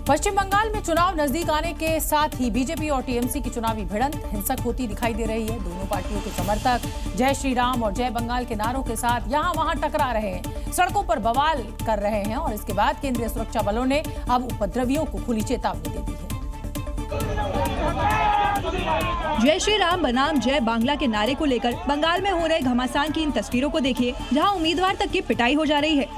पश्चिम बंगाल में चुनाव नजदीक आने के साथ ही बीजेपी और टीएमसी की चुनावी भिड़ंत हिंसक होती दिखाई दे रही है। दोनों पार्टियों के समर्थक जय श्री राम और जय बंगाल के नारों के साथ यहां वहां टकरा रहे हैं, सड़कों पर बवाल कर रहे हैं और इसके बाद केंद्रीय सुरक्षा बलों ने अब उपद्रवियों को खुली चेतावनी दे दी है। जय श्री राम बनाम जय बांग्ला के नारे को लेकर बंगाल में हो रहे घमासान की इन तस्वीरों को देखिए, जहां उम्मीदवार तक की पिटाई हो जा रही है।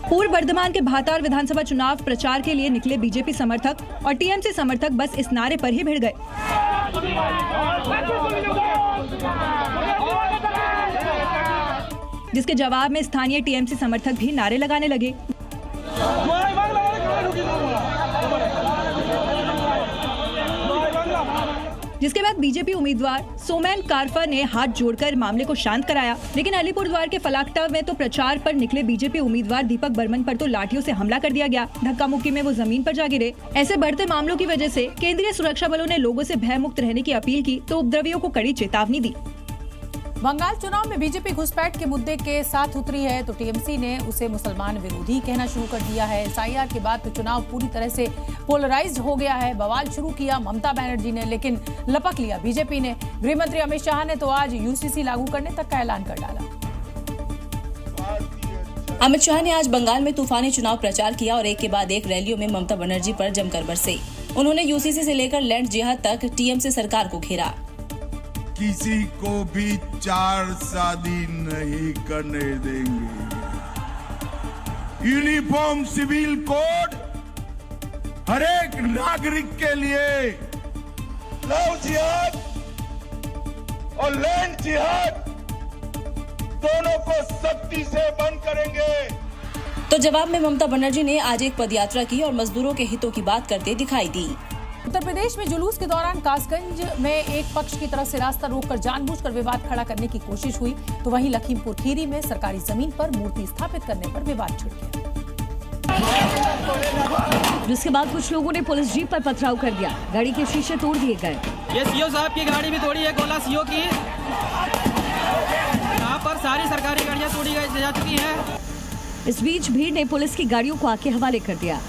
पूर्व बर्धमान के भातार विधानसभा चुनाव प्रचार के लिए निकले बीजेपी समर्थक और टीएमसी समर्थक बस इस नारे पर ही भिड़ गए, जिसके जवाब में स्थानीय टीएमसी समर्थक भी नारे लगाने लगे। जिसके बाद बीजेपी उम्मीदवार सोमेन कारफा ने हाथ जोड़कर मामले को शांत कराया, लेकिन अलीपुरद्वार के फलाकटा में तो प्रचार पर निकले बीजेपी उम्मीदवार दीपक बर्मन पर तो लाठियों से हमला कर दिया गया। धक्का मुक्की में वो जमीन पर जा गिरे। ऐसे बढ़ते मामलों की वजह से केंद्रीय सुरक्षा बलों ने लोगों से भयमुक्त रहने की अपील की तो उपद्रवियों को कड़ी चेतावनी दी। बंगाल चुनाव में बीजेपी घुसपैठ के मुद्दे के साथ उतरी है तो टीएमसी ने उसे मुसलमान विरोधी कहना शुरू कर दिया है। एसआईआर के बाद तो चुनाव पूरी तरह से पोलराइज्ड हो गया है। बवाल शुरू किया ममता बनर्जी ने, लेकिन लपक लिया बीजेपी ने। गृह मंत्री अमित शाह ने तो आज यूसीसी लागू करने तक का ऐलान कर डाला। अमित शाह ने आज बंगाल में तूफानी चुनाव प्रचार किया और एक के बाद एक रैलियों में ममता बनर्जी पर जमकर बरसे। उन्होंने यूसीसी से लेकर लैंड जिहाद तक टीएमसी सरकार को घेरा। किसी को भी 4 शादी नहीं करने देंगे। यूनिफॉर्म सिविल कोड हर एक नागरिक के लिए, लव जिहाद और लैंड जिहाद दोनों को सख्ती से बंद करेंगे। तो जवाब में ममता बनर्जी ने आज एक पदयात्रा की और मजदूरों के हितों की बात करते दिखाई दी। उत्तर प्रदेश में जुलूस के दौरान कासगंज में एक पक्ष की तरफ से रास्ता रोककर जानबूझकर विवाद खड़ा करने की कोशिश हुई तो वहीं लखीमपुर खीरी में सरकारी जमीन पर मूर्ति स्थापित करने पर विवाद छिड़ गया, जिसके बाद कुछ लोगों ने पुलिस जीप पर पथराव कर दिया। गाड़ी के शीशे तोड़ दिए गए। ये सीओ साहब की गाड़ी भी तोड़ी है, गोला सीओ की। यहाँ पर सारी सरकारी गाड़ियाँ तोड़ी जा चुकी है। इस बीच भीड़ ने पुलिस की गाड़ियों को आके हवाले कर दिया।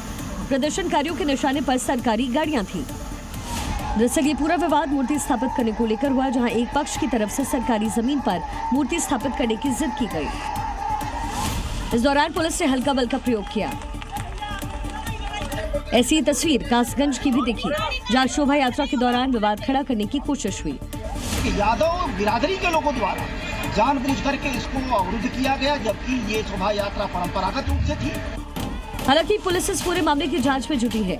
प्रदर्शनकारियों के निशाने पर सरकारी गाड़ियां थीं। दरअसल ये पूरा विवाद मूर्ति स्थापित करने को लेकर हुआ, जहां एक पक्ष की तरफ से सरकारी जमीन पर मूर्ति स्थापित करने की जिद की गई। इस दौरान पुलिस ने हल्का बल का प्रयोग किया। ऐसी तस्वीर कासगंज की भी दिखी, जहां शोभा यात्रा के दौरान विवाद खड़ा करने की कोशिश हुई। यादव बिरादरी के लोगों द्वारा जानबूझ करके इसको अवरुद्ध किया गया, जबकि ये शोभा यात्रा परंपरागत रूप से थी। हालांकि पुलिस इस पूरे मामले की जांच में जुटी है।